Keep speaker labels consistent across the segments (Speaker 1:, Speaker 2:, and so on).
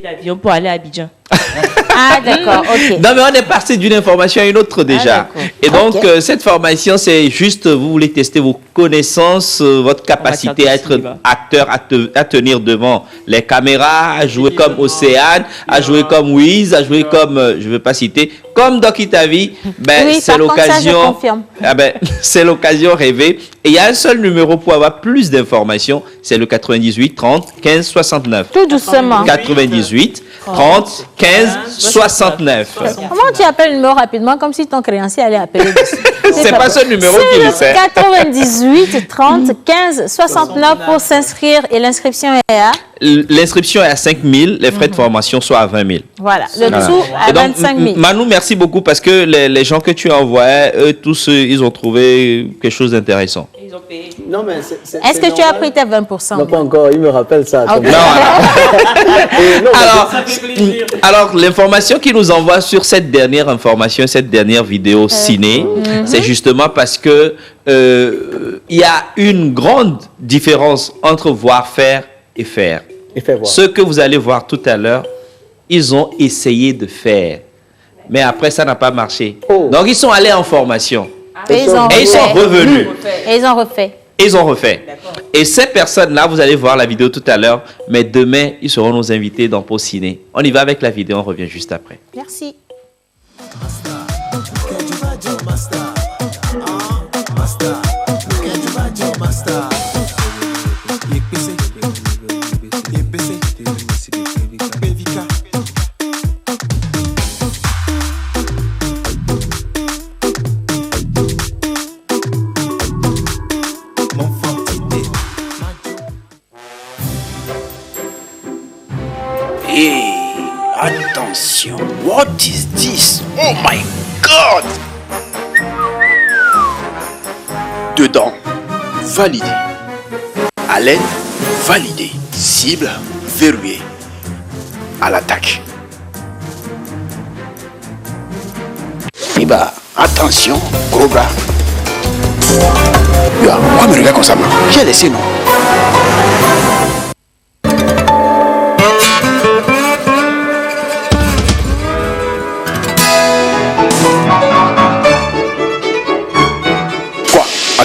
Speaker 1: l'avion pour aller à Abidjan.
Speaker 2: Ah, d'accord, ok.
Speaker 3: Non, mais on est passé d'une information à une autre déjà. Et donc, cette formation, c'est juste, vous voulez tester vos connaissances, votre capacité à être acteur, à tenir devant les caméras, à jouer comme Océane, à jouer comme Wiz, à jouer comme, je ne veux pas citer, comme Doc Itavi. Ben,
Speaker 2: Oui,
Speaker 3: c'est l'occasion. Ah ben, c'est l'occasion rêvée. Et il y a un seul numéro pour avoir plus d'informations, c'est le 98 30 15 69.
Speaker 2: Tout doucement.
Speaker 3: 98 30 15 69.
Speaker 2: Comment tu appelles le numéro rapidement, comme si ton créancier allait appeler dessus?
Speaker 3: C'est pas ce numéro qui le fait.
Speaker 2: 98 30 15 69 pour s'inscrire et l'inscription est à?
Speaker 3: L'inscription est à 5 000, les frais de formation sont à 20 000.
Speaker 2: Voilà, le tout à 25 000.
Speaker 3: Manou, merci beaucoup parce que les gens que tu as envoyés, eux tous, ils ont trouvé quelque chose d'intéressant.
Speaker 1: Ils ont payé.
Speaker 4: Non, mais
Speaker 2: est-ce que tu as pris tes 20%?
Speaker 4: Non, pas encore, il me rappelle ça.
Speaker 2: Okay.
Speaker 3: Alors, l'information qu'il nous envoie sur cette dernière information, cette dernière vidéo ciné, c'est justement parce que il y a une grande différence entre voir faire et faire. Ce que vous allez voir tout à l'heure, ils ont essayé de faire. Mais après, ça n'a pas marché. Donc, ils sont allés en formation.
Speaker 2: Et ils
Speaker 3: sont revenus.
Speaker 2: Et ils ont refait.
Speaker 3: Ils ont refait. Et ces personnes-là, vous allez voir la vidéo tout à l'heure, mais demain, ils seront nos invités dans Pau Ciné. On y va avec la vidéo, on revient juste après.
Speaker 2: Merci.
Speaker 5: Hey, attention, what is this? Oh my God! Dedans, validé. Haleine, validé. Cible, verrouillée. À l'attaque. Et bah, attention, gros bras. Moi, me regarde comme ça, j'ai laissé, non?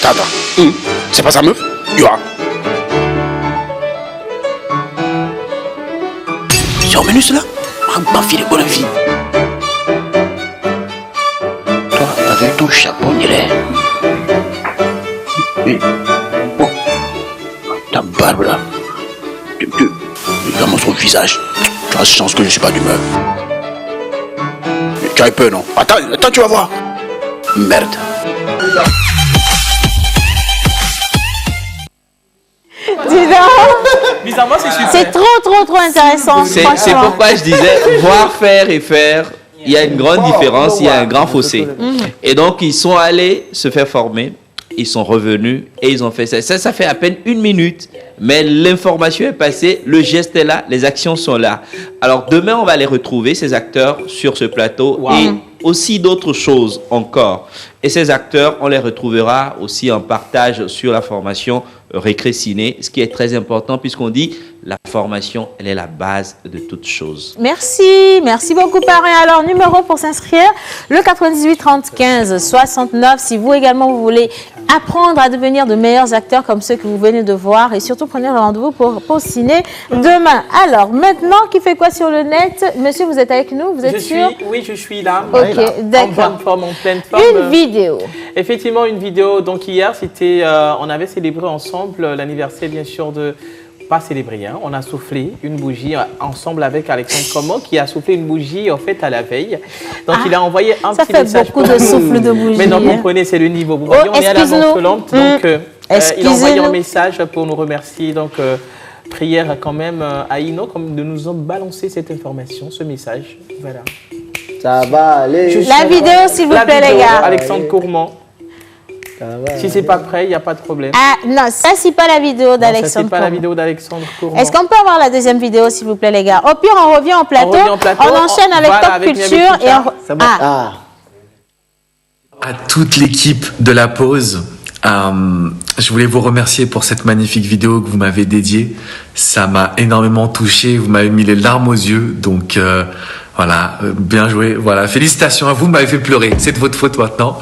Speaker 5: Attends. C'est pas sa meuf? Yoa. C'est revenu cela? Ma fille de bonne vie. Toi, avec ton chapeau, il est. Oh. Ta barbe là. Regarde-moi son visage. Tu as chance que je ne suis pas d'humeur. Tu as peur, non? Attends, tu vas voir. Merde.
Speaker 2: C'est trop intéressant.
Speaker 3: C'est pourquoi je disais, voir faire et faire, il y a une grande différence, il y a un grand fossé. Et donc, ils sont allés se faire former, ils sont revenus et ils ont fait ça. Ça fait à peine 1 minute, mais l'information est passée, le geste est là, les actions sont là. Alors, demain, on va les retrouver, ces acteurs, sur ce plateau et aussi d'autres choses encore. Et ces acteurs, on les retrouvera aussi en partage sur la formation Récré Ciné, ce qui est très important puisqu'on dit la formation, elle est la base de toute chose.
Speaker 2: Merci beaucoup parrain. Alors, numéro pour s'inscrire, le 98 30 15 69. Si vous également, vous voulez apprendre à devenir de meilleurs acteurs comme ceux que vous venez de voir et surtout prenez le rendez-vous pour Pau Ciné demain. Alors, maintenant, qui fait quoi sur le net? Monsieur, vous êtes avec nous? Vous êtes sûr?
Speaker 6: Oui, je suis là.
Speaker 2: Ok, d'accord.
Speaker 6: En pleine forme.
Speaker 2: Une vidéo.
Speaker 6: Effectivement, une vidéo. Donc hier, c'était, on avait célébré ensemble l'anniversaire, bien sûr, de... Pas célébré, hein. On a soufflé une bougie ensemble avec Alexandre Como qui a soufflé une bougie en fait à la veille. Donc il a envoyé un petit message.
Speaker 2: Ça fait beaucoup de souffle de bougie.
Speaker 6: Mais non, vous comprenez, c'est le niveau. Vous voyez, on est à la volante. Donc il a envoyé un message pour nous remercier. Donc prière quand même à Ino comme de nous balancer cette information, ce message. Voilà.
Speaker 4: Ça va aller.
Speaker 2: La vidéo, s'il vous plaît, les gars.
Speaker 6: Alexandre Courmont. Si c'est pas prêt, il n'y a pas de problème.
Speaker 2: Ah non, ça c'est pas la vidéo d'Alexandre.
Speaker 6: Ça c'est pas la vidéo d'Alexandre Courmont.
Speaker 2: Est-ce qu'on peut avoir la deuxième vidéo, s'il vous plaît, les gars? Au pire, on revient en plateau. On enchaîne avec Top Culture et on...
Speaker 7: À toute l'équipe de la pause,
Speaker 1: Je voulais vous remercier pour cette magnifique vidéo que vous m'avez dédiée. Ça m'a énormément touché. Vous m'avez mis les larmes aux yeux. Donc voilà, bien joué. Voilà, félicitations à vous. Vous m'avez fait pleurer. C'est de votre faute maintenant.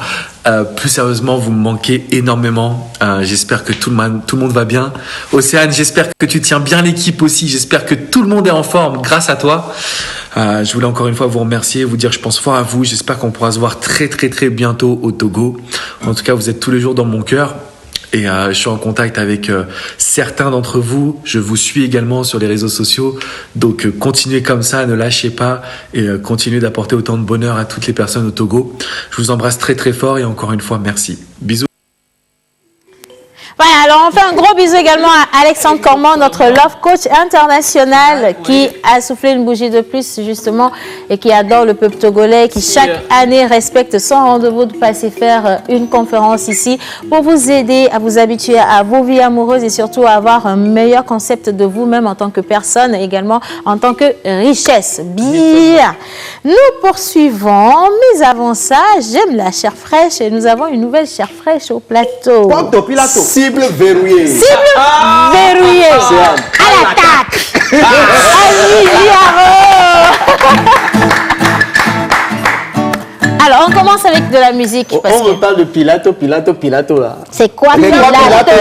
Speaker 1: Plus sérieusement, vous me manquez énormément. J'espère que tout le monde va bien. Océane, j'espère que tu tiens bien l'équipe aussi. J'espère que tout le monde est en forme grâce à toi. Je voulais encore une fois vous remercier, vous dire je pense fort à vous. J'espère qu'on pourra se voir très très très bientôt au Togo. En tout cas, vous êtes tous les jours dans mon cœur. Et je suis en contact avec certains d'entre vous. Je vous suis également sur les réseaux sociaux. Donc continuez comme ça, ne lâchez pas. Et continuez d'apporter autant de bonheur à toutes les personnes au Togo. Je vous embrasse très très fort et encore une fois, merci. Bisous.
Speaker 2: Ouais, alors on fait un gros bisou également à Alexandre Cormand, notre love coach international qui a soufflé une bougie de plus justement et qui adore le peuple togolais, qui chaque année respecte son rendez-vous de passer faire une conférence ici pour vous aider à vous habituer à vos vies amoureuses et surtout à avoir un meilleur concept de vous-même en tant que personne et également en tant que richesse. Bien, nous poursuivons, mais avant ça, j'aime la chair fraîche et nous avons une nouvelle chair fraîche au plateau.
Speaker 4: Cible verrouillée.
Speaker 2: Cible verrouillée. À l'attaque. Alors, on commence avec de la musique. Parce
Speaker 4: On me parle de Pilato là.
Speaker 2: c'est quoi
Speaker 4: Mais
Speaker 2: Pilato?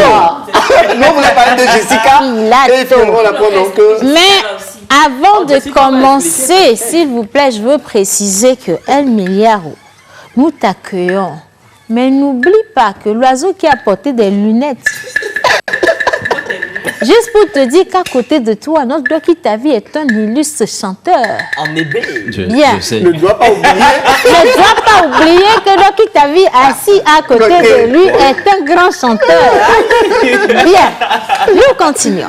Speaker 4: Nous, on voulait parler de Jessica.
Speaker 2: Pilato.
Speaker 4: Et finalement, on apprend donc que...
Speaker 2: Mais avant de commencer, s'il vous plaît, je veux préciser que El Miliaro, nous t'accueillons. Mais n'oublie pas que l'oiseau qui a porté des lunettes, juste pour te dire qu'à côté de toi, notre Doki Tavi est un illustre chanteur.
Speaker 6: En ébé.
Speaker 2: Bien.
Speaker 3: Je sais.
Speaker 4: Ne dois pas oublier.
Speaker 2: Ne dois pas oublier que Doki Tavi, assis à côté de lui, est un grand chanteur. Bien. Nous continuons.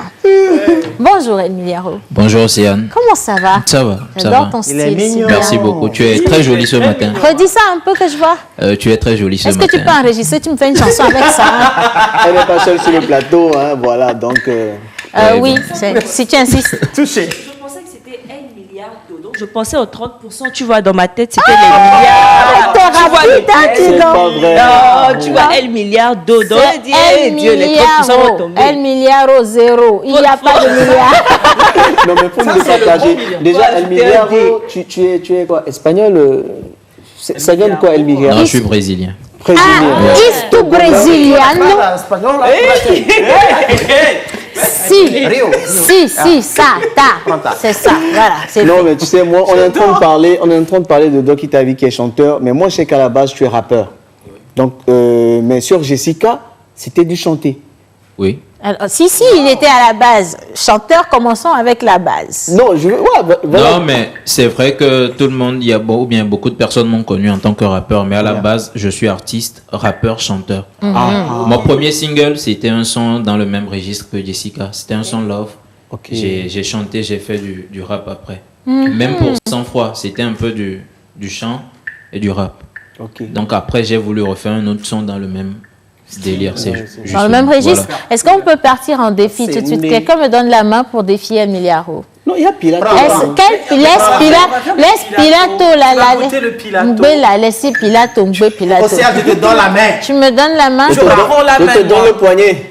Speaker 2: Bonjour Emiliaro.
Speaker 7: Bonjour Océane.
Speaker 2: Comment ça va?
Speaker 7: Ça va, ça
Speaker 2: J'adore
Speaker 7: va.
Speaker 2: ton
Speaker 4: Il est
Speaker 2: style.
Speaker 4: mignon.
Speaker 2: super.
Speaker 7: Merci beaucoup. Tu es très jolie ce matin.
Speaker 2: Redis ça un peu que je vois.
Speaker 7: Tu es très jolie ce
Speaker 2: Est-ce que
Speaker 7: matin.
Speaker 2: tu peux enregistrer? Tu me fais une chanson avec ça, hein?
Speaker 4: Elle n'est pas seule sur le plateau, hein, voilà, donc...
Speaker 2: Oui, si tu insistes.
Speaker 4: Touché.
Speaker 8: Je pensais que c'était 1 milliard d'euros. Donc je pensais aux 30%. Tu vois, dans ma tête, c'était les milliards.
Speaker 2: T'es
Speaker 8: Tu vois
Speaker 2: rapide, hein, dis
Speaker 4: C'est
Speaker 2: donc.
Speaker 4: pas vrai.
Speaker 8: Non, tu vois, 1 milliard d'euros. Donc
Speaker 2: C'est
Speaker 8: je dis, eh, Dieu, les 30% vont
Speaker 2: El
Speaker 8: tomber.
Speaker 2: Miliaro zéro. Il n'y a pas de milliard.
Speaker 4: Non, mais pour
Speaker 6: Ça,
Speaker 4: nous
Speaker 6: c'est le
Speaker 4: départager,
Speaker 6: bon milliard.
Speaker 4: déjà,
Speaker 8: Ouais,
Speaker 4: El
Speaker 8: c'était
Speaker 4: Miliaro, tu es quoi? Espagnol ça vient de quoi, El Miliaro?
Speaker 7: Non, je suis brésilien.
Speaker 4: Brésilien.
Speaker 2: Ah, isto brésiliano. Si, ça, c'est ça, voilà. C'est
Speaker 4: Non, mais tu sais, moi, on est en train de parler de Doki Tavi qui est chanteur, mais moi, je sais qu'à la base, tu es rappeur. Donc, mais sur Jessica, c'était du chanter.
Speaker 7: Oui.
Speaker 2: Alors, si, il était à la base chanteur, commençons avec la base.
Speaker 4: Non, voilà.
Speaker 7: Non, mais c'est vrai que tout le monde, il y a beaucoup de personnes m'ont connu en tant que rappeur, mais à la base, je suis artiste, rappeur, chanteur. Mon premier single, c'était un son dans le même registre que Jessica. C'était un son love.
Speaker 4: Ok.
Speaker 7: J'ai chanté, j'ai fait du rap après. Même pour Sang Froid, c'était un peu du chant et du rap.
Speaker 4: Ok.
Speaker 7: Donc après, j'ai voulu refaire un autre son dans le même délire.
Speaker 2: Dans le même registre,
Speaker 7: Voilà.
Speaker 2: est-ce qu'on peut partir en défi tout de suite?
Speaker 4: né.
Speaker 2: Quelqu'un me donne la main pour défier El Miliaro.
Speaker 4: Non, il y a Pilato.
Speaker 2: Laisse Pilato,
Speaker 6: vas goûter le Pilato.
Speaker 2: laissez Pilato, Pilato.
Speaker 6: Océane, je te donne la main.
Speaker 2: Tu me donnes la main?
Speaker 4: Je te
Speaker 6: main,
Speaker 4: donne
Speaker 6: moi.
Speaker 4: le poignet.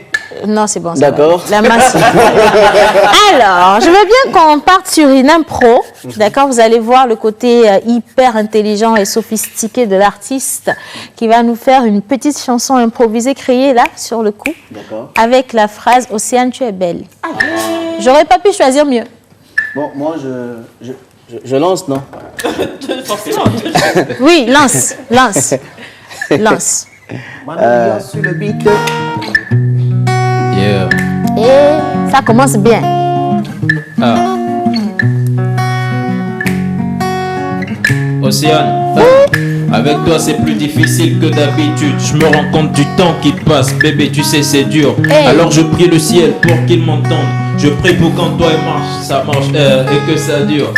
Speaker 2: Non, c'est bon. ça
Speaker 4: D'accord.
Speaker 2: va. La main, c'est- Alors, je veux bien qu'on parte sur une impro. D'accord, vous allez voir le côté hyper intelligent et sophistiqué de l'artiste qui va nous faire une petite chanson improvisée créée là, sur le coup,
Speaker 4: D'accord.
Speaker 2: avec la phrase « Océane, tu es belle ». J'aurais pas pu choisir mieux.
Speaker 4: Bon, moi, je lance, non?
Speaker 2: Oui, lance.
Speaker 4: Sur le beat.
Speaker 7: Yeah.
Speaker 2: Et ça commence bien.
Speaker 7: Ah. Océane, avec toi c'est plus difficile que d'habitude. Je me rends compte du temps qui passe, bébé, tu sais c'est dur.
Speaker 2: Hey.
Speaker 7: Alors je prie le ciel pour qu'il m'entende. Je prie pour quand toi ça marche et que ça dure.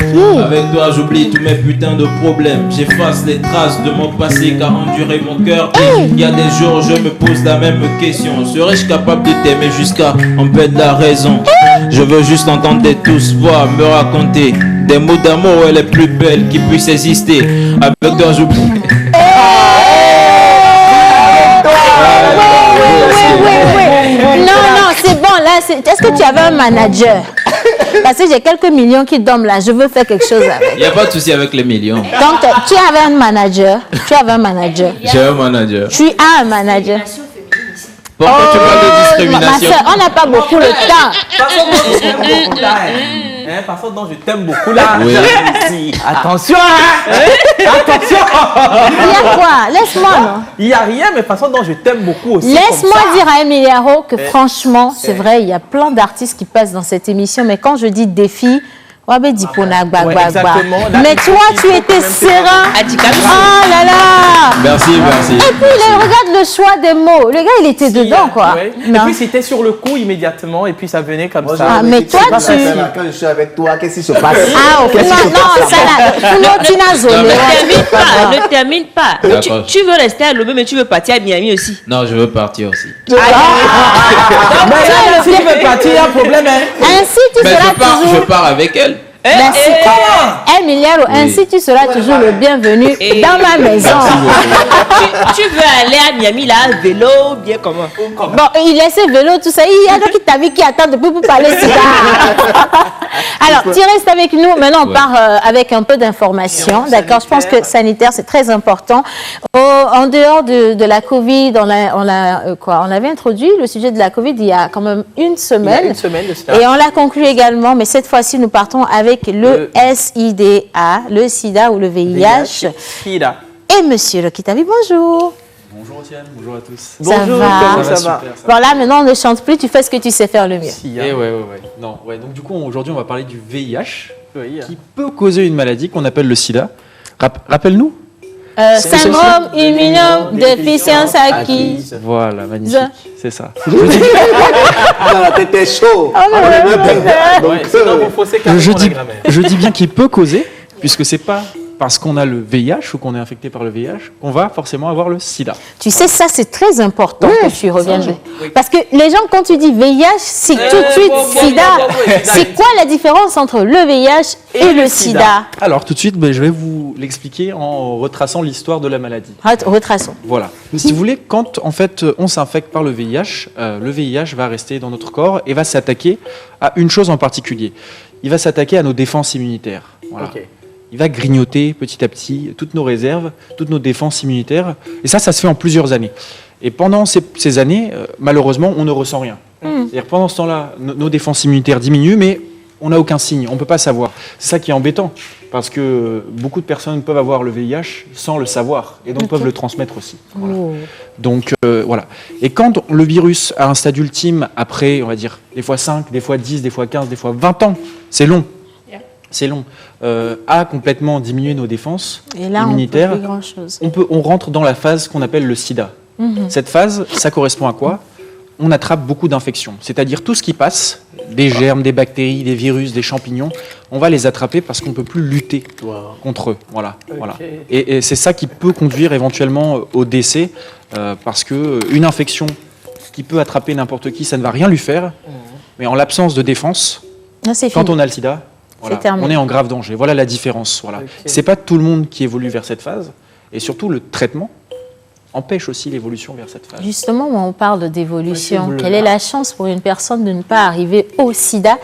Speaker 7: Avec toi j'oublie tous mes putains de problèmes. J'efface les traces de mon passé car endurer mon cœur. Il y a des jours je me pose la même question. Serais-je capable de t'aimer jusqu'à en perdre la raison? Je veux juste entendre des douces voix me raconter des mots d'amour les plus belles qui puissent exister. Avec toi j'oublie.
Speaker 2: Non, c'est bon, là, est-ce que tu avais un manager? Parce que j'ai quelques millions qui dorment là, je veux faire quelque chose avec.
Speaker 7: Il n'y a pas de souci avec les millions.
Speaker 2: Donc, tu avais un manager.
Speaker 7: J'ai un manager.
Speaker 2: Tu as un manager.
Speaker 7: Pourquoi tu parles de
Speaker 2: Ma
Speaker 7: discrimination?
Speaker 2: soeur, on n'a pas beaucoup de temps.
Speaker 6: Façon dont je t'aime beaucoup là.
Speaker 7: Oui.
Speaker 6: Attention, attention.
Speaker 2: Il y a quoi? Laisse-moi, non?
Speaker 6: Il n'y a rien, mais façon dont je t'aime beaucoup aussi.
Speaker 2: Laisse-moi dire à Emiliaro que franchement, c'est vrai, il y a plein d'artistes qui passent dans cette émission, mais quand je dis défi,
Speaker 6: exactement. Là,
Speaker 2: mais toi, tu étais serein. Oh là là.
Speaker 7: Merci.
Speaker 2: Et puis, regarde le choix des mots. Le gars, il était dedans, quoi.
Speaker 6: Ouais. Et
Speaker 2: Non.
Speaker 6: puis c'était sur le coup immédiatement, et puis ça venait comme ça.
Speaker 2: Ah, mais toi, tu...
Speaker 4: Quand je suis avec toi, qu'est-ce qui se passe?
Speaker 2: Ah, ok. Non, ça là. Tu n'as zolé.
Speaker 8: Ne termine pas.
Speaker 7: D'accord.
Speaker 8: Tu veux rester à Lomé, mais tu veux partir à Miami aussi.
Speaker 7: Non, je veux partir aussi.
Speaker 6: Mais là, si tu veux partir, il y a un problème.
Speaker 2: Ainsi, tu
Speaker 7: Mais
Speaker 2: seras
Speaker 7: je
Speaker 2: toujours...
Speaker 7: pars avec elle.
Speaker 2: Merci. Emiliaro, ainsi tu seras toujours le bienvenu dans ma maison.
Speaker 8: Tu veux aller à Miami là, à vélo, bien comment?
Speaker 2: Bon, il laissait vélo, tout ça. Il y a d'autres qui t'a vu qui attendent depuis pour parler de ça. Alors, tu restes avec nous. Maintenant, on part avec un peu d'informations. D'accord, je pense que sanitaire, c'est très important. En dehors de la Covid, on avait introduit le sujet de la Covid il y a quand même une semaine.
Speaker 6: Il y a une semaine de cela.
Speaker 2: Et on l'a conclu également, mais cette fois-ci, nous partons avec le SIDA, le sida ou le VIH.
Speaker 6: SIDA.
Speaker 2: Et monsieur Lokitavi, bonjour.
Speaker 9: Bonjour Etienne, bonjour à tous.
Speaker 6: Bonjour,
Speaker 2: va.
Speaker 6: comment ça va?
Speaker 9: Super,
Speaker 2: Bon là, maintenant, on ne chante plus, tu fais ce que tu sais faire le mieux.
Speaker 9: Et ouais. Non, ouais. Donc du coup, aujourd'hui, on va parler du VIH,
Speaker 6: Oui.
Speaker 9: qui peut causer une maladie qu'on appelle le sida. Rappelle-nous.
Speaker 2: Syndrome immunodéficience acquise.
Speaker 9: Voilà, magnifique. C'est ça.
Speaker 4: Dans la tête est chaud.
Speaker 6: Sinon, vous faussez carrément
Speaker 9: Je
Speaker 6: la
Speaker 9: dis,
Speaker 6: grammaire.
Speaker 9: je dis bien qu'il peut causer, puisque c'est pas parce qu'on a le VIH ou qu'on est infecté par le VIH qu'on va forcément avoir le sida.
Speaker 2: Tu sais, ça, c'est très important que tu reviennes. Parce que les gens, quand tu dis VIH, c'est tout de suite sida. C'est quoi la différence entre le VIH et le sida?
Speaker 9: Alors tout de suite, je vais vous l'expliquer en retraçant l'histoire de la maladie.
Speaker 2: Retraçons.
Speaker 9: Voilà. Si vous voulez, quand en fait on s'infecte par le VIH va rester dans notre corps et va s'attaquer à une chose en particulier. Il va s'attaquer à nos défenses immunitaires. Voilà.
Speaker 6: Ok.
Speaker 9: Il va grignoter petit à petit toutes nos réserves, toutes nos défenses immunitaires. Et ça se fait en plusieurs années. Et pendant ces années, malheureusement, on ne ressent rien. C'est-à-dire pendant ce temps-là, nos défenses immunitaires diminuent, mais on n'a aucun signe, on ne peut pas savoir. C'est ça qui est embêtant, parce que beaucoup de personnes peuvent avoir le VIH sans le savoir, et donc peuvent le transmettre aussi. Voilà. Donc voilà. Et quand le virus a un stade ultime, après, on va dire, des fois 5, des fois 10, des fois 15, des fois 20 ans, c'est long. C'est long, a complètement diminué nos défenses
Speaker 2: Et là,
Speaker 9: immunitaires.
Speaker 2: on peut plus grand-chose.
Speaker 9: On rentre dans la phase qu'on appelle le sida. Cette phase, ça correspond à quoi? On attrape beaucoup d'infections, c'est-à-dire tout ce qui passe, des germes, des bactéries, des virus, des champignons, on va les attraper parce qu'on ne peut plus lutter contre eux. Voilà. Et c'est ça qui peut conduire éventuellement au décès, parce qu'une infection qui peut attraper n'importe qui, ça ne va rien lui faire, mais en l'absence de défense, quand on a le sida, voilà, on est en grave danger. Voilà la différence. Voilà. C'est pas tout le monde qui évolue vers cette phase, et surtout le traitement empêche aussi l'évolution vers cette phase.
Speaker 2: Justement, on parle d'évolution. Quelle est la chance pour une personne de ne pas arriver au sida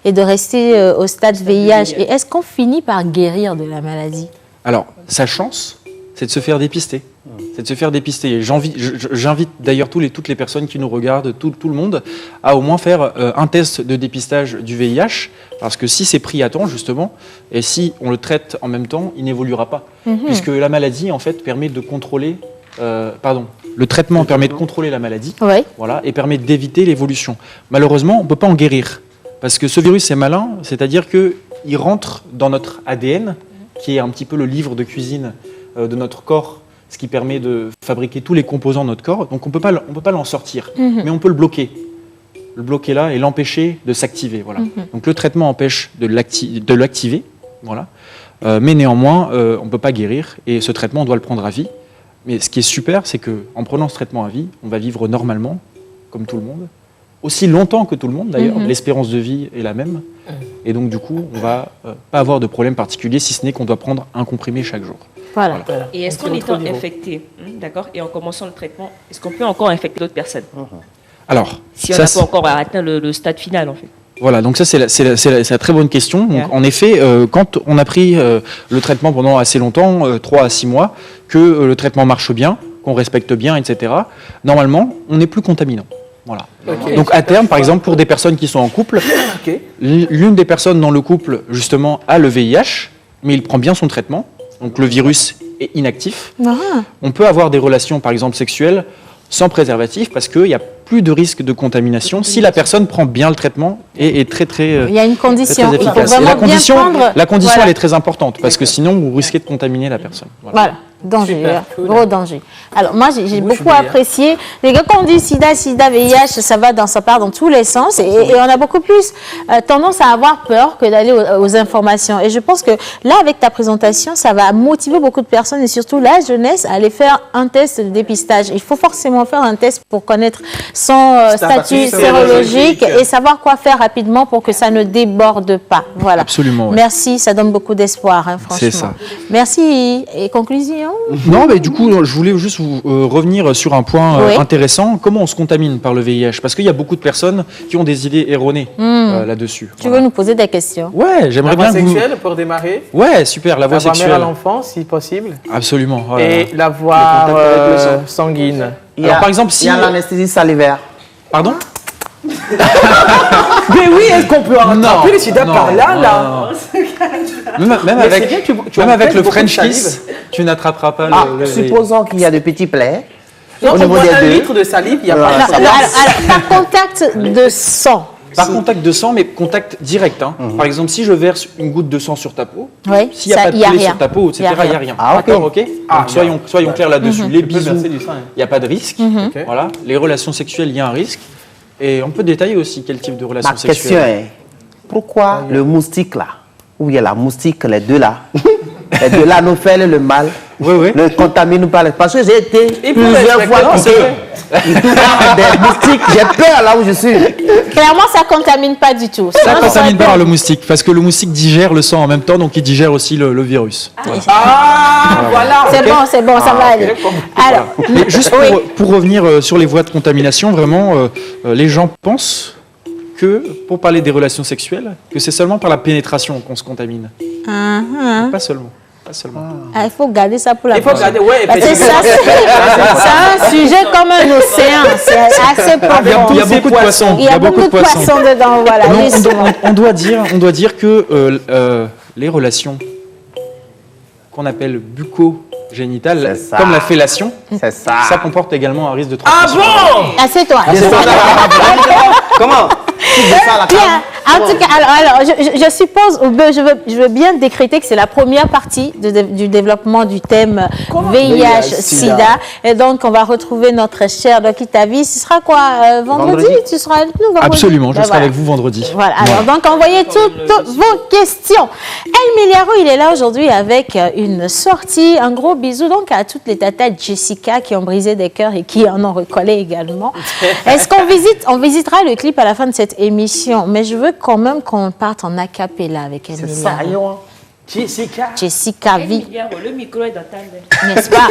Speaker 2: et de rester au stade VIH? Et est-ce qu'on finit par guérir de la maladie?
Speaker 9: Alors, sa chance, c'est de se faire dépister. C'est de se faire dépister. Et j'invite d'ailleurs toutes les personnes qui nous regardent, tout le monde, à au moins faire un test de dépistage du VIH, parce que si c'est pris à temps, justement, et si on le traite en même temps, il n'évoluera pas. Puisque la maladie, en fait, permet de contrôler... le traitement permet de contrôler la maladie, voilà, et permet d'éviter l'évolution. Malheureusement, on ne peut pas en guérir, parce que ce virus est malin, c'est-à-dire qu'il rentre dans notre ADN, qui est un petit peu le livre de cuisine de notre corps, ce qui permet de fabriquer tous les composants de notre corps. Donc on peut pas l'en sortir, mais on peut le bloquer. Le bloquer là et l'empêcher de s'activer. Voilà. Donc le traitement empêche de l'activer, voilà. Mais néanmoins, on ne peut pas guérir, et ce traitement, on doit le prendre à vie. Mais ce qui est super, c'est qu'en prenant ce traitement à vie, on va vivre normalement, comme tout le monde, aussi longtemps que tout le monde d'ailleurs. L'espérance de vie est la même. Et donc du coup, on ne va pas avoir de problème particulier, si ce n'est qu'on doit prendre un comprimé chaque jour.
Speaker 2: Voilà.
Speaker 8: Et est-ce qu'en étant infecté, d'accord, et en commençant le traitement, est-ce qu'on peut encore infecter d'autres personnes?
Speaker 9: Alors,
Speaker 8: Si on
Speaker 9: ça,
Speaker 8: n'a pas encore atteint le stade final, en fait.
Speaker 9: voilà, donc ça c'est la très bonne question. Donc, en effet, quand on a pris le traitement pendant assez longtemps, 3 à 6 mois, que le traitement marche bien, qu'on respecte bien, etc., normalement, on n'est plus contaminant. Voilà.
Speaker 6: Ok.
Speaker 9: Donc à terme, par exemple, pour des personnes qui sont en couple, l'une des personnes dans le couple, justement, a le VIH, mais il prend bien son traitement, donc le virus est inactif.
Speaker 2: Ah.
Speaker 9: On peut avoir des relations, par exemple, sexuelles sans préservatif parce qu'il n'y a plus de risque de contamination si la personne prend bien le traitement et est très très
Speaker 2: Il y a une condition.
Speaker 9: très
Speaker 2: Il faut
Speaker 9: efficace. Et
Speaker 2: vraiment bien prendre.
Speaker 9: la condition
Speaker 2: Voilà.
Speaker 9: elle est très importante parce que sinon vous risquez de contaminer la personne.
Speaker 2: Voilà. Danger,
Speaker 6: Super, cool.
Speaker 2: gros danger. Alors moi j'ai
Speaker 6: Bouche
Speaker 2: beaucoup
Speaker 6: bée, hein.
Speaker 2: apprécié. Les gars, quand on dit sida, VIH, ça part dans tous les sens et on a beaucoup plus tendance à avoir peur que d'aller aux informations. Et je pense que là, avec ta présentation, ça va motiver beaucoup de personnes et surtout la jeunesse à aller faire un test de dépistage. Il faut forcément faire un test pour connaître son statut sérologique et savoir quoi faire rapidement pour que ça ne déborde pas. Voilà.
Speaker 9: Absolument, ouais.
Speaker 2: Merci, ça donne beaucoup d'espoir, hein, franchement.
Speaker 9: C'est ça.
Speaker 2: Merci. Et conclusion?
Speaker 9: Non, mais du coup, je voulais juste vous revenir sur un point
Speaker 2: Oui.
Speaker 9: intéressant. Comment on se contamine par le VIH? Parce qu'il y a beaucoup de personnes qui ont des idées erronées là-dessus.
Speaker 2: Tu veux nous poser des questions?
Speaker 9: Ouais, j'aimerais
Speaker 6: La
Speaker 9: bien
Speaker 6: voie
Speaker 9: que vous...
Speaker 6: sexuelle pour démarrer.
Speaker 9: Ouais, super, la voie
Speaker 6: La voie mère à
Speaker 9: sexuelle.
Speaker 6: l'enfant, si possible.
Speaker 9: Absolument. voilà.
Speaker 6: Et la voie
Speaker 4: Le contact avec le sang.
Speaker 6: sanguine.
Speaker 9: Alors, par exemple, si...
Speaker 10: Il y a l'anesthésie salivaire.
Speaker 9: Pardon?
Speaker 10: Mais oui, est-ce qu'on peut attraper le sida par là?
Speaker 9: Même
Speaker 10: Mais
Speaker 9: avec,
Speaker 10: c'est bien, tu
Speaker 9: même avec le
Speaker 10: beaucoup de
Speaker 9: French
Speaker 10: salive.
Speaker 9: kiss, tu n'attraperas pas
Speaker 10: Ah,
Speaker 9: le
Speaker 10: supposons qu'il y a de petits plaies.
Speaker 6: Donc,
Speaker 10: Au
Speaker 6: on
Speaker 10: niveau
Speaker 6: boit
Speaker 10: des
Speaker 6: 1
Speaker 10: deux.
Speaker 6: litre de salive, il n'y a
Speaker 10: Voilà.
Speaker 6: pas de
Speaker 2: Alors,
Speaker 6: salive.
Speaker 2: par contact de sang.
Speaker 9: Par contact de sang, mais contact direct. Hein. Par exemple, si je verse une goutte de sang sur ta peau,
Speaker 2: Oui,
Speaker 9: s'il n'y a
Speaker 2: ça,
Speaker 9: pas de
Speaker 2: y a
Speaker 9: plaie
Speaker 2: rien.
Speaker 9: sur ta peau, etc., il n'y a rien.
Speaker 10: Ah, ok.
Speaker 9: D'accord, ok. Donc, soyons clairs là-dessus. Les
Speaker 6: Tu peux
Speaker 9: bisous,
Speaker 6: verser du sang.
Speaker 9: il n'y a pas de risque.
Speaker 6: Ok.
Speaker 9: Voilà. Les relations sexuelles, il y a un risque. Et on peut détailler aussi quel type de relation
Speaker 10: Ma question
Speaker 9: sexuelle.
Speaker 10: est, pourquoi le moustique là, ou bien la moustique, les deux là, les deux là nous fait le mal,
Speaker 9: Oui, oui.
Speaker 10: ne contaminent pas. Parce que j'ai été
Speaker 6: Il faut
Speaker 10: plusieurs
Speaker 6: respecter.
Speaker 10: fois
Speaker 6: Non,
Speaker 10: piqué par des moustiques. J'ai peur là où je suis.
Speaker 2: Clairement, ça ne contamine pas du tout.
Speaker 9: Ça
Speaker 2: Sinon,
Speaker 9: contamine
Speaker 2: aurait
Speaker 9: pas
Speaker 2: été-
Speaker 9: le moustique, parce que le moustique digère le sang en même temps, donc il digère aussi le virus. Voilà.
Speaker 6: Voilà.
Speaker 2: C'est bon, ça va aller. Alors,
Speaker 9: Mais juste pour revenir sur les voies de contamination, vraiment, les gens pensent que, pour parler des relations sexuelles, que c'est seulement par la pénétration qu'on se contamine. Pas seulement. Pas seulement.
Speaker 2: ah, il faut garder ça pour la
Speaker 6: Il faut
Speaker 2: prochaine.
Speaker 6: garder, ouais,
Speaker 2: Parce que
Speaker 6: effectivement.
Speaker 2: c'est un sujet comme un océan. C'est assez profond.
Speaker 9: Il y a beaucoup de poissons.
Speaker 2: Il y a beaucoup de poissons dedans. Voilà.
Speaker 9: Non,
Speaker 2: Juste-
Speaker 9: on doit dire que les relations qu'on appelle bucco-génitales,
Speaker 10: C'est ça.
Speaker 9: comme la fellation,
Speaker 10: C'est ça.
Speaker 9: ça comporte également un risque de
Speaker 6: Ah
Speaker 9: transmission.
Speaker 6: bon?
Speaker 2: Assieds-toi.
Speaker 10: Comment Tu dis ça à la
Speaker 2: Bien.
Speaker 10: cave?
Speaker 2: En tout cas, alors je suppose, ou bien, je veux bien décréter que c'est la première partie du développement du thème VIH-Sida. Et donc, on va retrouver notre cher Doki Tavi. Ce sera quoi, vendredi? Tu seras avec nous vendredi?
Speaker 9: Absolument, je
Speaker 2: Ben
Speaker 9: serai
Speaker 2: voilà.
Speaker 9: avec vous vendredi.
Speaker 2: Voilà, alors donc envoyez toutes vos questions. El Miliaro, il est là aujourd'hui avec une sortie. Un gros bisou donc à toutes les tatas Jessica qui ont brisé des cœurs et qui en ont recollé également. Est-ce qu'on visitera le clip à la fin de cette émission? Mais je veux quand même qu'on parte en acapella avec El
Speaker 10: C'est ça,
Speaker 2: Miliaro.
Speaker 10: yo.
Speaker 6: Jessica.
Speaker 2: Jessica V,
Speaker 8: Le micro est dans ta main.
Speaker 2: n'est-ce pas?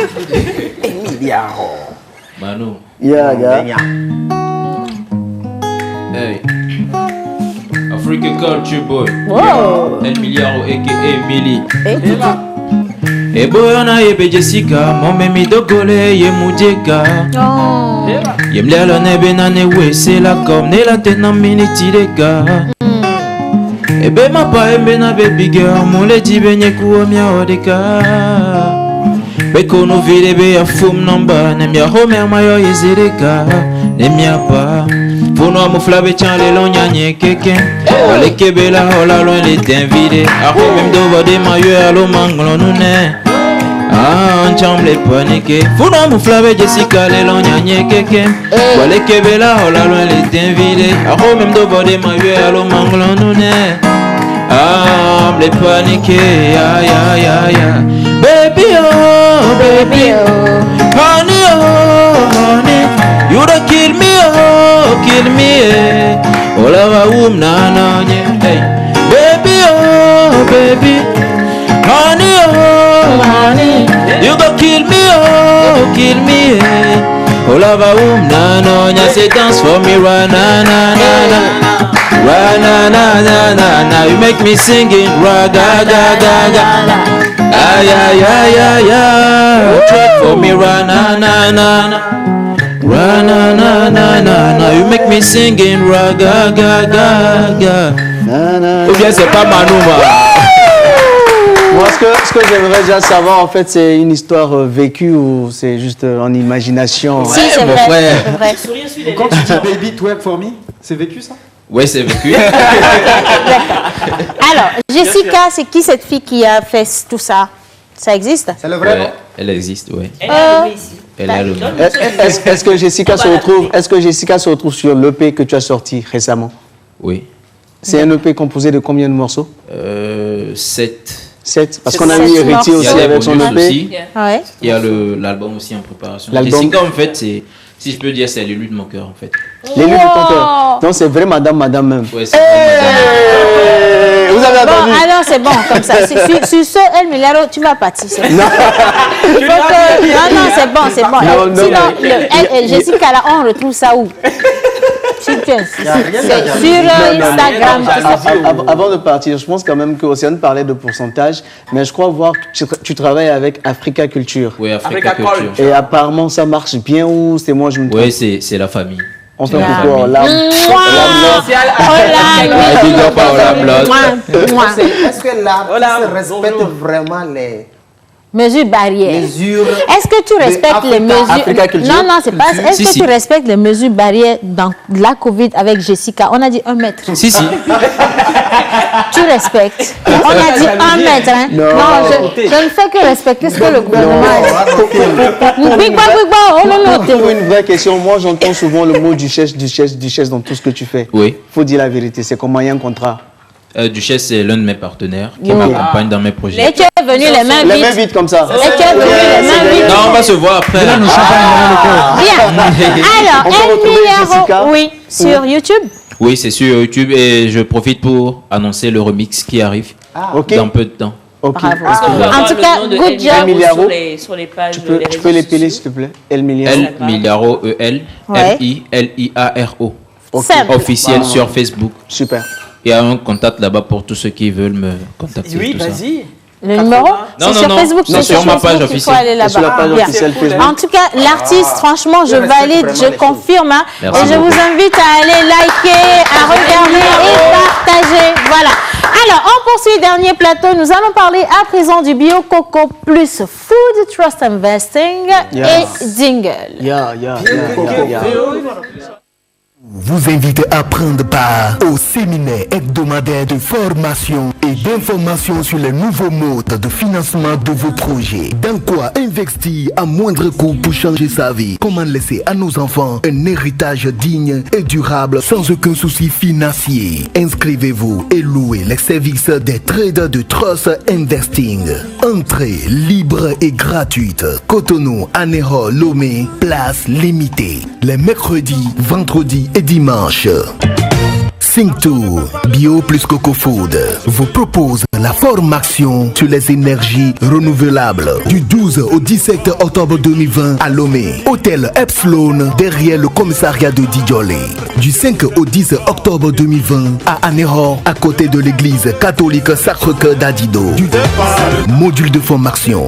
Speaker 7: Manu.
Speaker 4: Yeah, yeah.
Speaker 7: Hey. Africa Culture Boy.
Speaker 2: Wow.
Speaker 7: El Miliaro aka Millie.
Speaker 2: Et-
Speaker 7: Eboyona yebe Jessica, momemi dogole ye mujeka.
Speaker 2: Oh.
Speaker 7: Yemlialo nebe nane wese la kom ne la tena miniti deka. Ebe mapa embe na baby girl, mole jibe nye kuwa mia odeka. Beko no vide be ya fum number, ne mia home mayo yezereka, ne mia pa. Pono amufla be chale lo nyanye keke. Wale kebela hola lo le t'invite. Aho même do bode mayo alo manglo nune. Ah, on chamble panique. Pono amufla be Jessica le lo nyanye keke. Wale kebela hola lo le t'invite. Aho même do bode mayo alo manglo nune. Ah, I'm panique, ya ya ya ya. Baby oh, baby oh, honey oh, honey. You don't kill me oh, kill me eh. All of na na hey. Baby oh, baby, honey oh, honey. You don't kill me oh, kill me eh. All Olava na no nya say dance for me right na na na na. Right na na na na na. You make me singing ra ga ga ga ga. Ay ay ay ay ay. Twerk for me right na na na na. Ra na na na na na. You make me singing ra ga ga ga ga. Ou bien c'est pas Manouma.
Speaker 4: Moi, ce que j'aimerais déjà savoir, en fait, c'est une histoire vécue ou c'est juste en imagination?
Speaker 2: Si, c'est
Speaker 3: mon
Speaker 2: vrai.
Speaker 3: frère.
Speaker 2: C'est vrai.
Speaker 9: Quand tu dis baby twerk for me, c'est vécu ça?
Speaker 3: Ouais, c'est vécu.
Speaker 2: Alors, Jessica, c'est qui cette fille qui a fait tout ça? Ça existe?
Speaker 10: C'est le vrai nom.
Speaker 3: Ouais, elle existe, ouais.
Speaker 8: Elle est arrivée ici.
Speaker 3: Elle a le nom.
Speaker 4: Est-ce que Jessica se retrouve, sur l'EP que tu as sorti récemment?
Speaker 3: Oui.
Speaker 4: C'est un EP composé de combien de morceaux?
Speaker 3: 7.
Speaker 4: 7. Parce
Speaker 2: C'est
Speaker 4: qu'on a
Speaker 2: 7
Speaker 4: mis Héritier
Speaker 2: morceaux.
Speaker 3: Il y a
Speaker 4: aussi
Speaker 3: des
Speaker 4: avec son
Speaker 3: bonus
Speaker 4: EP.
Speaker 3: aussi.
Speaker 2: Ouais.
Speaker 3: Il y a l'album aussi en préparation.
Speaker 4: L'album.
Speaker 3: Jessica, en fait, c'est, si je peux dire, c'est l'élu de mon cœur, en fait.
Speaker 4: L'élu de ton cœur. Donc c'est vrai madame même.
Speaker 3: Ouais, c'est vraiment
Speaker 4: Vous avez
Speaker 2: Bon,
Speaker 4: entendu?
Speaker 2: alors c'est bon comme ça. Sur ce, El Milaro, tu vas partir. c'est bon. Non, c'est bon, c'est bon.
Speaker 4: Non, non,
Speaker 2: Sinon,
Speaker 4: mais-
Speaker 2: Jessica, là, on retrouve ça où? Sur Instagram.
Speaker 4: Avant de partir, je pense quand même que Océane parlait de pourcentage, mais je crois voir que tu travailles avec Africa Culture.
Speaker 3: Oui, Africa
Speaker 6: Africa
Speaker 3: Culture.
Speaker 4: Et apparemment ça marche bien ou c'est moi je me trompe?
Speaker 3: Oui, c'est la famille.
Speaker 4: On fait
Speaker 3: la
Speaker 4: pourquoi
Speaker 3: famille.
Speaker 4: là?
Speaker 3: Dis donc pas Olam Blood.
Speaker 10: Est-ce que l'artiste respecte vraiment les
Speaker 2: Mesures barrières.
Speaker 10: mesures?
Speaker 2: Est-ce que tu respectes les mesures?
Speaker 4: Africa Culture.
Speaker 2: Non, non, c'est pas. Est-ce
Speaker 3: Si,
Speaker 2: que
Speaker 3: si.
Speaker 2: tu respectes les mesures barrières dans la Covid avec Jessica? On a dit 1 mètre.
Speaker 3: Si, si.
Speaker 2: Tu respectes. On a dit 1 mètre. Hein?
Speaker 4: Non.
Speaker 2: je ne fais que respecter ce que le gouvernement a dit. Big bang, oh non, non.
Speaker 4: Pour une vraie question, moi j'entends souvent le mot duchesse dans tout ce que tu fais.
Speaker 3: Oui.
Speaker 4: Faut dire la vérité, c'est comment il y a un contrat.
Speaker 3: Duchesse, c'est l'un de mes partenaires qui
Speaker 2: Oui.
Speaker 3: m'accompagne dans mes projets.
Speaker 2: Et tu es venu les mains
Speaker 4: Les mains
Speaker 2: vides.
Speaker 4: vides comme ça.
Speaker 2: Et tu es venu les mains vides.
Speaker 3: Non, on va se voir après.
Speaker 2: Bien. Alors,
Speaker 4: On peut
Speaker 2: El
Speaker 4: retrouver Jessica.
Speaker 2: Milaro, oui, sur YouTube.
Speaker 3: Oui, c'est sur YouTube et je profite pour annoncer le remix qui arrive
Speaker 4: Ok.
Speaker 3: dans peu de temps.
Speaker 4: Ok.
Speaker 2: Bravo.
Speaker 8: En
Speaker 2: En tout cas, good job.
Speaker 4: Milaro.
Speaker 8: Sur les pages.
Speaker 4: Tu peux l'épeler s'il te plaît. El Milaro.
Speaker 3: El Milaro, E-L,
Speaker 2: Ouais.
Speaker 3: M-I-L-I-A-R-O.
Speaker 2: Simple.
Speaker 3: Officiel sur Facebook.
Speaker 4: Super.
Speaker 3: Il y a un contact là-bas pour tous ceux qui veulent me contacter.
Speaker 6: Oui,
Speaker 3: tout ça.
Speaker 6: vas-y.
Speaker 2: Le numéro?
Speaker 3: Non,
Speaker 2: C'est
Speaker 3: non,
Speaker 2: sur
Speaker 3: non.
Speaker 2: Facebook.
Speaker 3: Non,
Speaker 2: c'est
Speaker 3: sur ma page
Speaker 2: Facebook, il faut
Speaker 3: officielle.
Speaker 2: aller là-bas.
Speaker 4: Sur la page
Speaker 2: Bien.
Speaker 4: officielle Facebook.
Speaker 2: En tout cas, l'artiste, franchement, je valide, je confirme. Hein.
Speaker 3: Merci
Speaker 2: Et je vous
Speaker 3: beaucoup.
Speaker 2: invite à aller liker, à regarder et partager. Voilà. Alors, on poursuit, dernier plateau. Nous allons parler à présent du Bio Coco Plus Food Trust Investing
Speaker 4: Yeah.
Speaker 2: et Dingle.
Speaker 4: Yeah.
Speaker 11: Vous invite à prendre part au séminaire hebdomadaire de formation et d'information sur les nouveaux modes de financement de vos projets. Dans quoi investir à moindre coût pour changer sa vie? Comment laisser à nos enfants un héritage digne et durable sans aucun souci financier? Inscrivez-vous et louez les services des traders de Trust Investing. Entrée libre et gratuite. Cotonou, Anéro, Lomé, place limitée. Les mercredis, vendredis et dimanches. Think2 Bio plus Coco Food vous propose la formation sur les énergies renouvelables du 12 au 17 octobre 2020 à Lomé, hôtel Epsilon derrière le commissariat de Didjolé. Du 5 au 10 octobre 2020 à Anéro, à côté de l'église catholique Sacre-Cœur d'Adido. Module de formation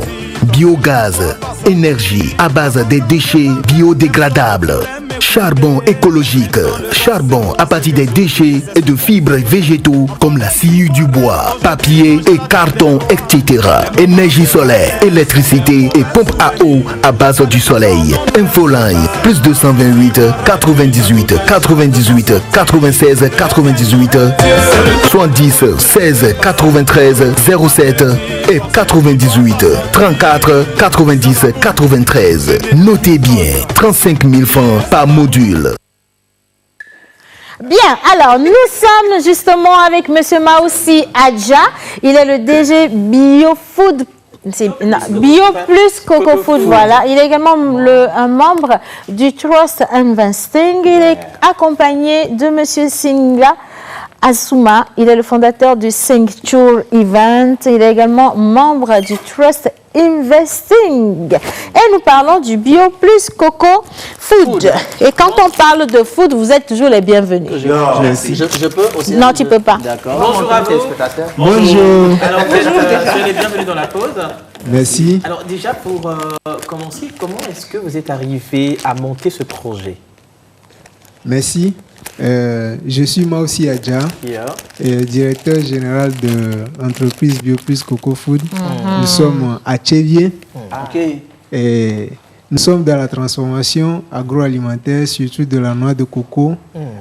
Speaker 11: biogaz, énergie à base des déchets biodégradables, charbon écologique, charbon à partir des déchets et de fibres végétaux comme la scie du bois, papier et carton, etc. Énergie solaire, électricité et pompe à eau à base du soleil. Infoline, plus 228 98 98 96 98 70 16 93 07 et 98 34 90 93. Notez bien, 35 000 francs par module.
Speaker 2: Bien, alors nous sommes justement avec Monsieur Maoussi Adja. Il est le DG BioFood. Bio plus Coco Food, voilà. Il est également un membre du Trust Investing. Il est accompagné de Monsieur Singa Asuma. Il est le fondateur du Singture Event. Il est également membre du Trust Investing. Et nous parlons du Bio Plus Coco Food. Et quand on parle de food, vous êtes toujours les bienvenus.
Speaker 4: Je peux aussi.
Speaker 2: Non, tu peux pas.
Speaker 4: D'accord.
Speaker 6: Bonjour à vous.
Speaker 12: Bonjour.
Speaker 6: Alors, vous êtes les bienvenus dans la pause.
Speaker 12: Merci.
Speaker 6: Alors, déjà, pour commencer, comment est-ce que vous êtes arrivé à monter ce projet?
Speaker 12: Merci. Je suis Maussi Adja, directeur général de l'entreprise BioPlus Coco Food. Nous sommes à Tchévier. Et nous sommes dans la transformation agroalimentaire, surtout de la noix de coco,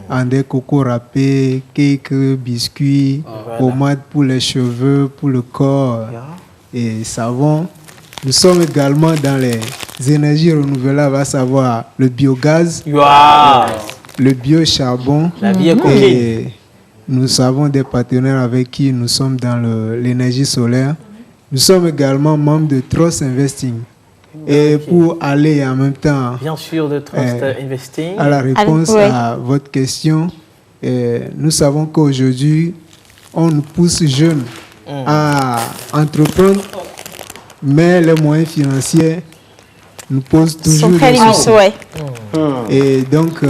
Speaker 12: en des cocos râpés, cakes, biscuits, pommades pour les cheveux, pour le corps et savon. Nous sommes également dans les énergies renouvelables, à savoir le biogaz. Le bio-charbon.
Speaker 6: La vie est
Speaker 12: et nous avons des partenaires avec qui nous sommes dans l'énergie solaire. Nous sommes également membres de Trust Investing. Et pour aller en même temps
Speaker 6: bien sûr de Trust Investing
Speaker 12: à la réponse à votre question, nous savons qu'aujourd'hui, on nous pousse jeunes à entreprendre, mais les moyens financiers nous posent toujours des soucis. Et donc,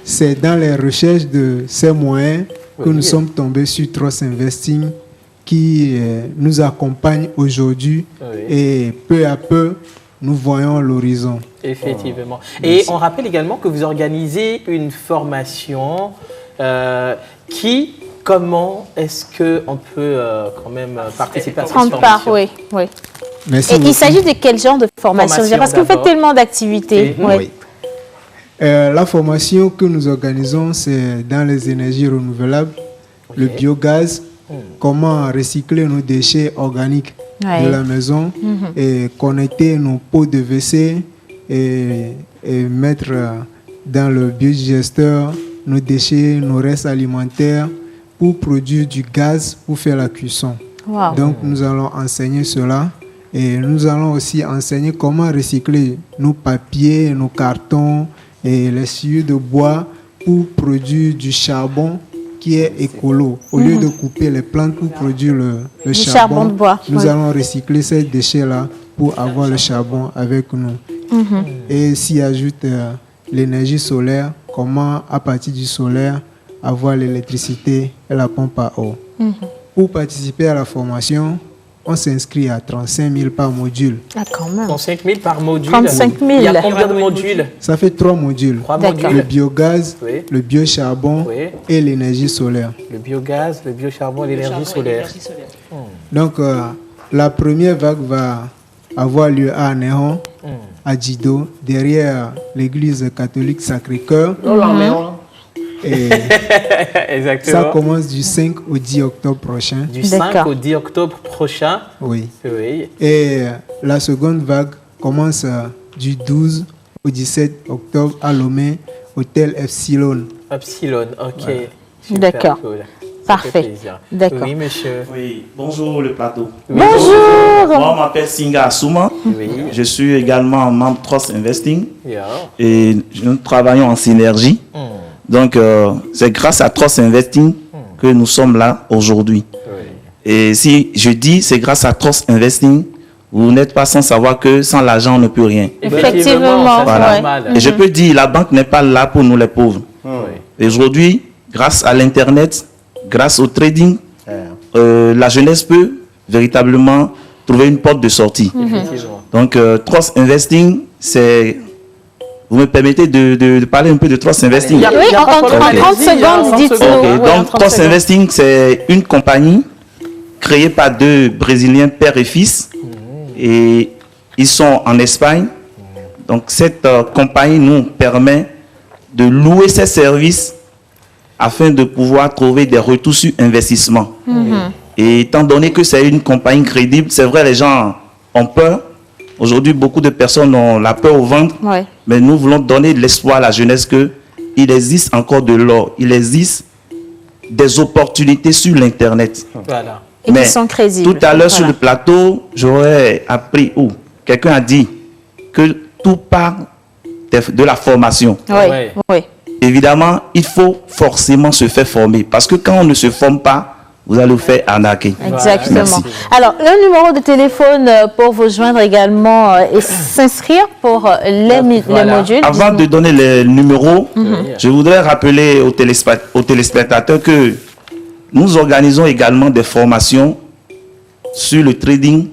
Speaker 12: c'est dans les recherches de ces moyens que nous sommes tombés sur Trust Investing qui nous accompagne aujourd'hui et peu à peu, nous voyons l'horizon.
Speaker 6: Effectivement. Et on rappelle également que vous organisez une formation comment est-ce qu'on peut quand même participer à cette formation?
Speaker 2: Oui.
Speaker 12: Merci
Speaker 2: et il s'agit de quel genre de formation? Parce que vous faites tellement d'activités.
Speaker 12: Oui. La formation que nous organisons, c'est dans les énergies renouvelables, le biogaz, comment recycler nos déchets organiques de la maison et connecter nos pots de WC et mettre dans le biodigesteur nos déchets, nos restes alimentaires pour produire du gaz pour faire la cuisson. Donc nous allons enseigner cela. Et nous allons aussi enseigner comment recycler nos papiers, nos cartons et les sciures de bois pour produire du charbon qui est écolo. Au lieu de couper les plantes pour produire le charbon
Speaker 2: de bois,
Speaker 12: nous allons recycler ces déchets-là pour avoir le charbon avec nous. Et s'y ajoute l'énergie solaire, comment à partir du solaire avoir l'électricité et la pompe à eau. Pour participer à la formation, on s'inscrit à 35 000 par module.
Speaker 2: Ah, quand même.
Speaker 6: 35 000 par module.
Speaker 2: 35 000.
Speaker 6: Il y a combien de modules?
Speaker 12: Ça fait 3 modules.
Speaker 6: 3 modules.
Speaker 12: Le biogaz, le biocharbon et l'énergie solaire.
Speaker 6: Le biogaz, le biocharbon et l'énergie solaire.
Speaker 12: Donc, la première vague va avoir lieu à Néron, à Djido, derrière l'église catholique Sacré-Cœur. Et ça commence du 5 au 10 octobre prochain.
Speaker 6: Du 5 au 10 octobre prochain.
Speaker 12: Oui. Et la seconde vague commence du 12 au 17 octobre à Lomé, hôtel Epsilon.
Speaker 6: Epsilon, ok.
Speaker 2: D'accord.
Speaker 6: Cool.
Speaker 2: Parfait. D'accord.
Speaker 6: Oui, monsieur.
Speaker 13: Oui, bonjour le plateau.
Speaker 2: Bonjour.
Speaker 13: Moi, je m'appelle Singa Assouma. Je suis également membre Trust Investing. Et nous travaillons en synergie. Donc, c'est grâce à Trust Investing que nous sommes là aujourd'hui. Et si je dis c'est grâce à Trust Investing, vous n'êtes pas sans savoir que sans l'argent, on ne peut rien.
Speaker 2: Effectivement.
Speaker 13: Voilà. Et je peux dire, la banque n'est pas là pour nous les pauvres. Et aujourd'hui, grâce à l'Internet, grâce au trading, la jeunesse peut véritablement trouver une porte de sortie. Donc, Trust Investing, c'est... Vous me permettez de parler un peu de Trust Investing?
Speaker 2: Oui, en 30 secondes, dites-nous.
Speaker 13: Donc, Trust Investing, c'est une compagnie créée par 2 Brésiliens, père et fils. Et ils sont en Espagne. Donc, cette compagnie nous permet de louer ses services afin de pouvoir trouver des retours sur investissement. Et étant donné que c'est une compagnie crédible, c'est vrai, les gens ont peur. Aujourd'hui, beaucoup de personnes ont la peur au ventre, mais nous voulons donner de l'espoir à la jeunesse qu'il existe encore de l'or, il existe des opportunités sur l'Internet.
Speaker 6: Voilà.
Speaker 2: Et qui sont crédibles.
Speaker 13: Tout à l'heure sur le plateau, j'aurais appris, quelqu'un a dit que tout part de la formation.
Speaker 2: Oui.
Speaker 13: Évidemment, il faut forcément se faire former, parce que quand on ne se forme pas, vous allez vous faire arnaquer.
Speaker 2: Exactement.
Speaker 13: Merci.
Speaker 2: Alors, le numéro de téléphone pour vous joindre également et s'inscrire pour les modules.
Speaker 13: Avant de donner les numéros, je voudrais rappeler aux téléspectateurs que nous organisons également des formations sur le trading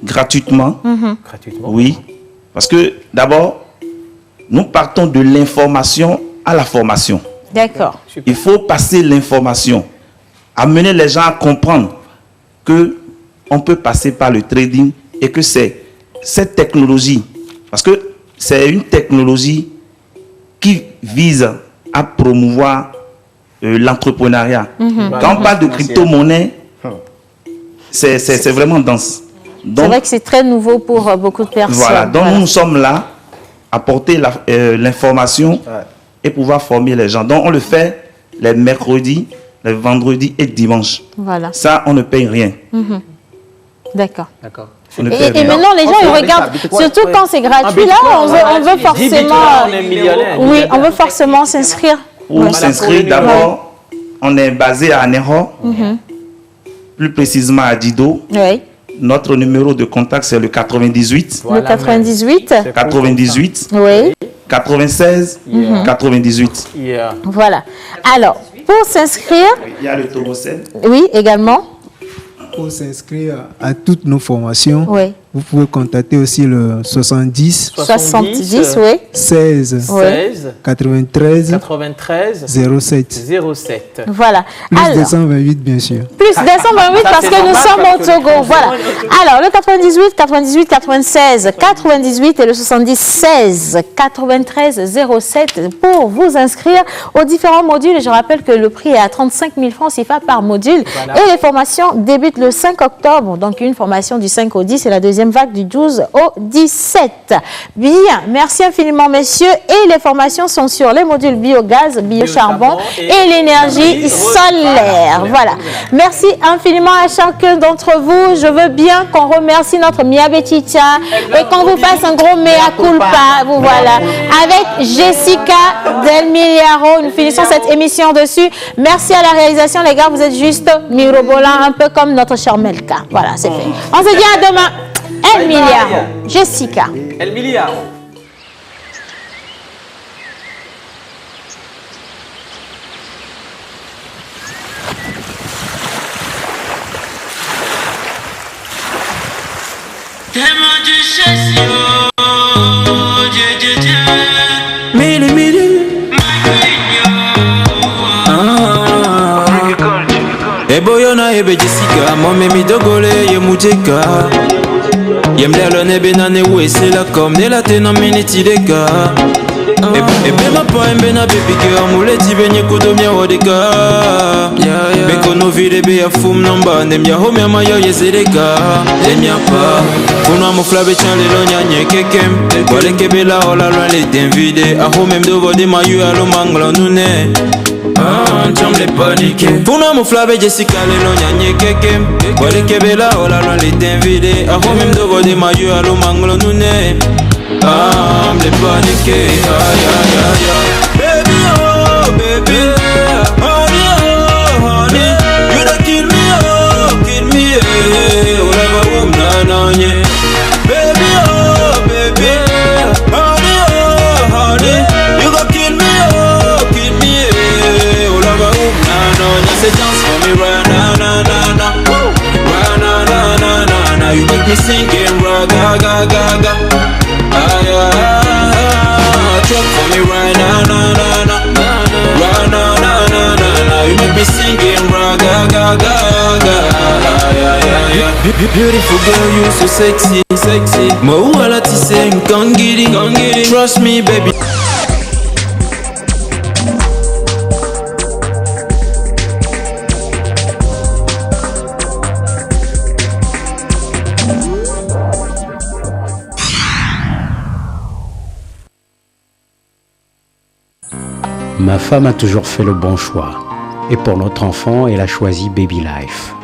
Speaker 13: gratuitement.
Speaker 6: Gratuitement.
Speaker 13: Oui, parce que d'abord, nous partons de l'information à la formation.
Speaker 2: D'accord.
Speaker 13: Il faut passer l'information, amener les gens à comprendre que on peut passer par le trading et que c'est cette technologie, parce que c'est une technologie qui vise à promouvoir l'entrepreneuriat. Quand on parle de crypto-monnaie, c'est vraiment dense.
Speaker 2: C'est vrai que c'est très nouveau pour beaucoup de personnes.
Speaker 13: Voilà, donc nous sommes là à porter l'information et pouvoir former les gens. Donc on le fait les mercredis, les vendredis et dimanches.
Speaker 2: Voilà.
Speaker 13: Ça, on ne paye rien.
Speaker 2: D'accord.
Speaker 13: On ne paye
Speaker 2: Et
Speaker 13: rien.
Speaker 2: maintenant, les gens, ils regardent, surtout quand c'est gratuit, là, on veut forcément... Oui, on veut forcément s'inscrire.
Speaker 13: Pour s'inscrire, d'abord, on est basé à Anéro, plus précisément à Dido.
Speaker 2: Oui.
Speaker 13: Notre numéro de contact, c'est le 98.
Speaker 2: Le 98.
Speaker 13: 98.
Speaker 2: Oui.
Speaker 13: 96. 98.
Speaker 2: Voilà. Alors, pour s'inscrire...
Speaker 13: Il y a le Tomocène.
Speaker 2: Oui, également.
Speaker 12: Pour s'inscrire à toutes nos formations,
Speaker 2: oui.
Speaker 12: Vous pouvez contacter aussi le 70
Speaker 2: oui.
Speaker 12: 16 93 07.
Speaker 2: Voilà.
Speaker 12: Plus 228, bien sûr.
Speaker 2: Plus 228 parce que nous sommes au Togo. Voilà. Alors, le 98, 98, 96, 98 et le 70, 16, 93, 07 pour vous inscrire aux différents modules. Je rappelle que le prix est à 35 000 francs CFA par module. Voilà. Et les formations débutent le 5 octobre. Donc, une formation du 5 au 10 et la deuxième vague du 12 au 17. Bien, merci infiniment, messieurs. Et les formations sont sur les modules biogaz, biocharbon et l'énergie solaire. Voilà. Merci infiniment à chacun d'entre vous. Je veux bien qu'on remercie notre Miabetitia et qu'on vous fasse un gros mea culpa. Vous voilà. Avec Jessica Del Miliaro, nous finissons cette émission dessus. Merci à la réalisation, les gars. Vous êtes juste mirobolants, un peu comme notre cher Melka. Voilà, c'est fait. On se dit à demain. El Miliaro, Jessica.
Speaker 6: El Miliaro.
Speaker 7: Eboyona ebe Jessica, mome mi dogole ye mujeka. Yemlelo nebe na ne wese la kom de la te na miniti de ka. Ebe ma pa embe na baby girl muleti benye kudomya wadeka. Beko no vide be ya fum namba nem ya home ya mayo yezedeka. Demya pa kuno mo flabe chale lo nyanye kekem. Wale kebela ola lo le tenvide a home mdovo de mayu alo manglo nune. Chamble paniqué. Puna mo flabe Jessica le lo nyanye keke. Wale kebela ola lo le tenvide a home mdovo de mayu alo manglo nune. Chamble paniqué. Ay ay ay ay. Baby oh baby, honey oh honey, you da kill me ola ba umna nanye. Baby oh baby, honey oh honey, you da kill me say dance for me right now, na na na, right now, na na na na. You make me singing ra ga ga ga ga. Truck for me right now, na na na, right now, na na na na. You make me singing ra ga ga ga ga. Beautiful girl, you so sexy, sexy. Mo wala ti sing, gangiri, gangiri. Trust me, baby.
Speaker 14: Ma femme a toujours fait le bon choix. Et pour notre enfant, elle a choisi Baby Life.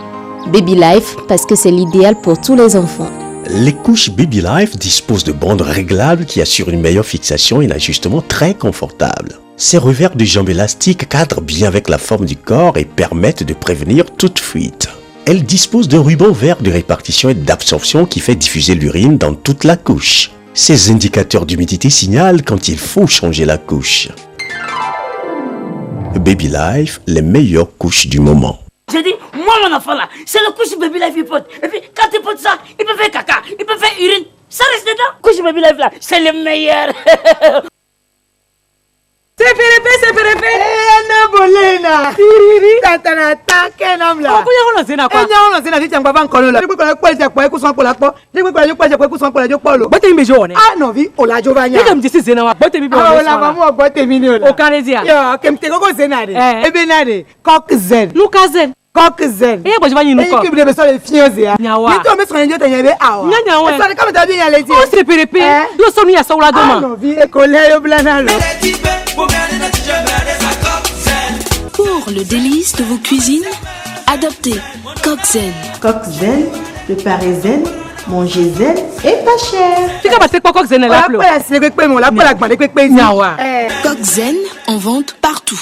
Speaker 15: Baby Life, parce que c'est l'idéal pour tous les enfants.
Speaker 16: Les couches Baby Life disposent de bandes réglables qui assurent une meilleure fixation et un ajustement très confortable. Ces revers de jambes élastiques cadrent bien avec la forme du corps et permettent de prévenir toute fuite. Elle dispose d'un ruban vert de répartition et d'absorption qui fait diffuser l'urine dans toute la couche. Ces indicateurs d'humidité signalent quand il faut changer la couche. Baby Life, les meilleures couches du moment.
Speaker 17: J'ai dit, moi mon enfant là, c'est le couche Baby Life il pote. Et puis quand il pote ça, il peut faire caca, il peut faire urine. Ça reste dedans. Couche Baby Life là, c'est le meilleur.
Speaker 18: C'est Pérépé. Eh, Bolena. Tiriri. Tatana, takenam la. Pourquoi on lance na quoi? On lance na tiens baba nkolo la. Pourquoi quoi c'est quoi kuson pour la po? Pourquoi quoi c'est quoi kuson pour la polo? Bote mi jone. Ah non vi, o la jovanya. Ni me disi na wa bote mi bo. Ah la maman bote mi no la. O kanezia. Yo, kemte ko zenade. E benade. Kokzen. Lukazen. Kokzen. E boje vanyi no ko. E kibre beso le fioze ya. Ni to me so njo tanyebe awa. Nya wa. Ça comme ta bien ya leti. O c'est Pérépé. Do so ni ya so la doma. Ah non vi e ko le yo blana lo.
Speaker 19: Pour le délice de vos cuisines, adoptez Coq-Zen.
Speaker 20: Coq-Zen, préparez zen, mangez zen et pas cher.
Speaker 19: Coq-Zen en vente partout.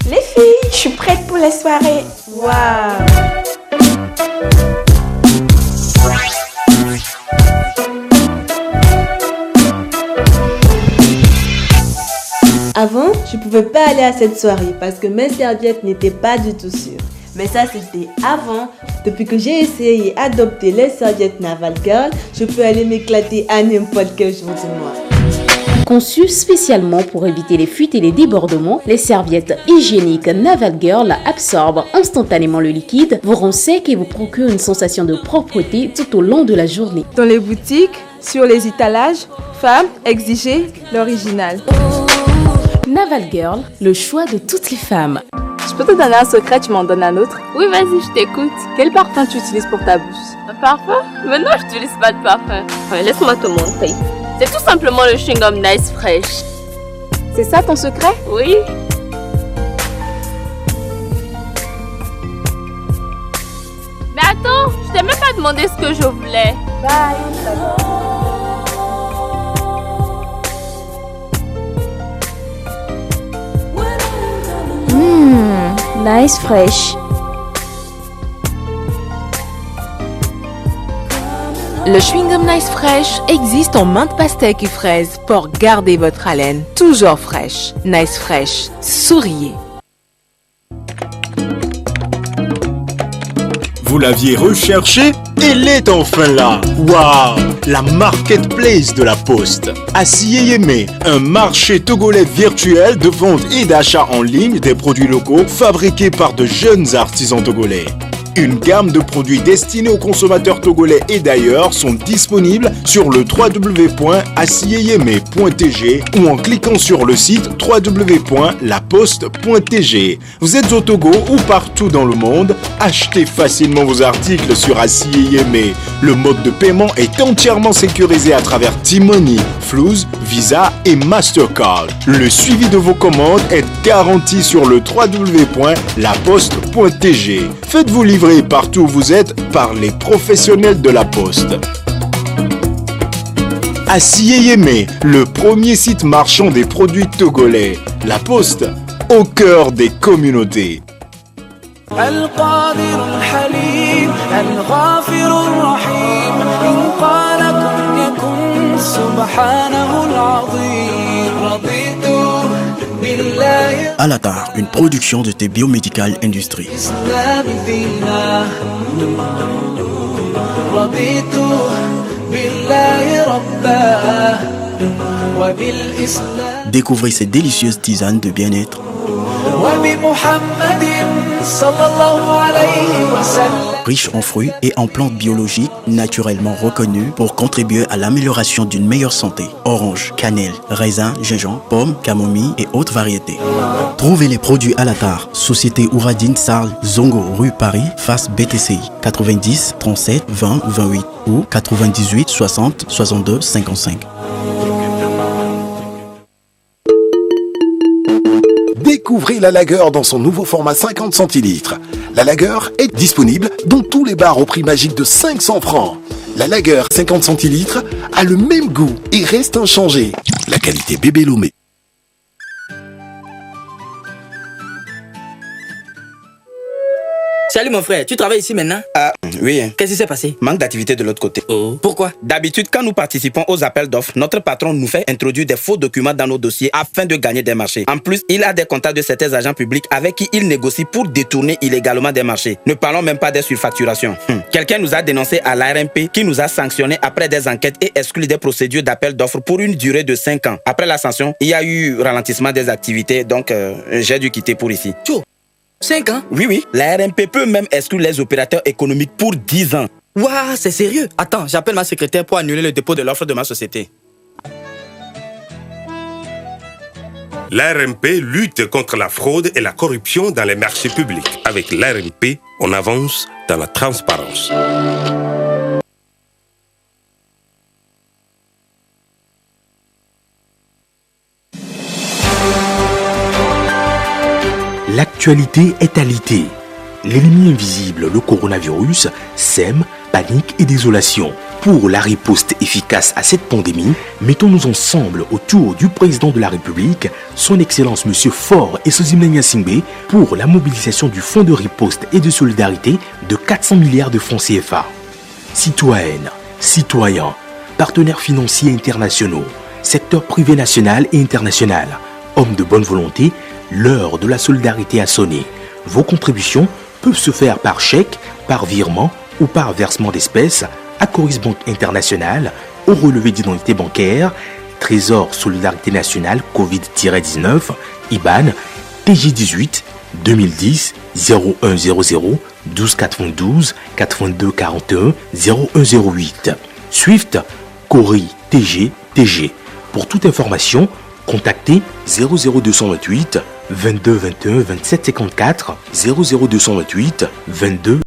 Speaker 21: Les filles, je suis prête pour les soirées. Waouh!
Speaker 22: Avant, je pouvais pas aller à cette soirée parce que mes serviettes n'étaient pas du tout sûres. Mais ça, c'était avant. Depuis que j'ai essayé et adopté les serviettes Naval Girl, je peux aller m'éclater à n'importe quel jour du mois.
Speaker 15: Conçues spécialement pour éviter les fuites et les débordements, les serviettes hygiéniques Naval Girl absorbent instantanément le liquide, vous rendent sec et vous procurent une sensation de propreté tout au long de la journée.
Speaker 23: Dans les boutiques, sur les étalages, femmes, exigez l'original.
Speaker 15: Naval Girl, le choix de toutes les femmes.
Speaker 23: Je peux te donner un secret, tu m'en donnes un autre?
Speaker 24: Oui, vas-y, je t'écoute.
Speaker 23: Quel parfum tu utilises pour ta bouche?
Speaker 24: Un parfum? Mais non, je n'utilise pas de parfum. Ouais, laisse-moi te montrer. C'est tout simplement le chewing-gum Nice Fresh.
Speaker 23: C'est ça ton secret?
Speaker 24: Oui. Mais attends, je t'ai même pas demandé ce que je voulais.
Speaker 23: Bye.
Speaker 15: Nice Fresh.
Speaker 25: Le chewing-gum Nice Fresh existe en menthe pastèque et fraise pour garder votre haleine toujours fraîche. Nice Fresh, souriez.
Speaker 26: Vous l'aviez recherché? Elle est enfin là. Waouh! La marketplace de la Poste. Asiyeyeme, un marché togolais virtuel de vente et d'achat en ligne des produits locaux fabriqués par de jeunes artisans togolais. Une gamme de produits destinés aux consommateurs togolais et d'ailleurs sont disponibles sur le www.asiyeyeme.tg ou en cliquant sur le site www.laposte.tg. Vous êtes au Togo ou partout dans le monde, achetez facilement vos articles sur Asiyeyeme. Le mode de paiement est entièrement sécurisé à travers T-Money, Flouz, Visa et Mastercard. Le suivi de vos commandes est garanti sur le www.laposte.tg. Faites-vous livrer partout où vous êtes par les professionnels de la Poste. Asiyeyeme, le premier site marchand des produits togolais. La Poste, au cœur des communautés.
Speaker 27: Alatar, une production de tes Biomédical Industries. Découvrez ces délicieuses tisanes de bien-être. Riche en fruits et en plantes biologiques naturellement reconnues pour contribuer à l'amélioration d'une meilleure santé. Orange, cannelle, raisin, gingembre, pomme, camomille et autres variétés. Trouvez les produits Alatar, Société Ouradine Sarl, Zongo, rue Paris, face BTCI, 90 37 20 28 ou 98 60 62 55.
Speaker 28: Découvrez la Lager dans son nouveau format 50 centilitres. La Lager est disponible dans tous les bars au prix magique de 500 francs. La Lager 50 centilitres a le même goût et reste inchangée. La qualité Bébé Lomé.
Speaker 1: Charlie, mon frère, tu travailles ici maintenant?
Speaker 27: Oui.
Speaker 1: Qu'est-ce qui s'est passé?
Speaker 27: Manque d'activité de l'autre côté.
Speaker 1: Pourquoi?
Speaker 27: D'habitude, quand nous participons aux appels d'offres, notre patron nous fait introduire des faux documents dans nos dossiers afin de gagner des marchés. En plus, il a des contacts de certains agents publics avec qui il négocie pour détourner illégalement des marchés. Ne parlons même pas des surfacturations. Quelqu'un nous a dénoncé à l'ARMP qui nous a sanctionnés après des enquêtes et exclu des procédures d'appel d'offres pour une durée de 5 ans. Après la sanction, il y a eu ralentissement des activités, donc j'ai dû quitter pour ici.
Speaker 1: 5 ans?
Speaker 27: Oui. La RMP peut même exclure les opérateurs économiques pour 10 ans.
Speaker 1: Waouh, c'est sérieux. Attends, j'appelle ma secrétaire pour annuler le dépôt de l'offre de ma société.
Speaker 3: L'ARMP lutte contre la fraude et la corruption dans les marchés publics. Avec l'ARMP, on avance dans la transparence.
Speaker 4: L'actualité est alité. L'ennemi invisible, le coronavirus, sème panique et désolation. Pour la riposte efficace à cette pandémie, mettons-nous ensemble autour du président de la République, son Excellence M. Faure Esozimena Singbe, pour la mobilisation du Fonds de riposte et de solidarité de 400 milliards de francs CFA. Citoyennes, citoyens, partenaires financiers internationaux, secteur privé national et international, hommes de bonne volonté, l'heure de la solidarité a sonné. Vos contributions peuvent se faire par chèque, par virement ou par versement d'espèces à Coris Banque Internationale, au relevé d'identité bancaire, Trésor Solidarité Nationale Covid-19, IBAN, TJ18 2010 0100 12 92 82 41 0108. Swift, Cori TG TG. Pour toute information, contactez 00228 22 21 27 54 00228 22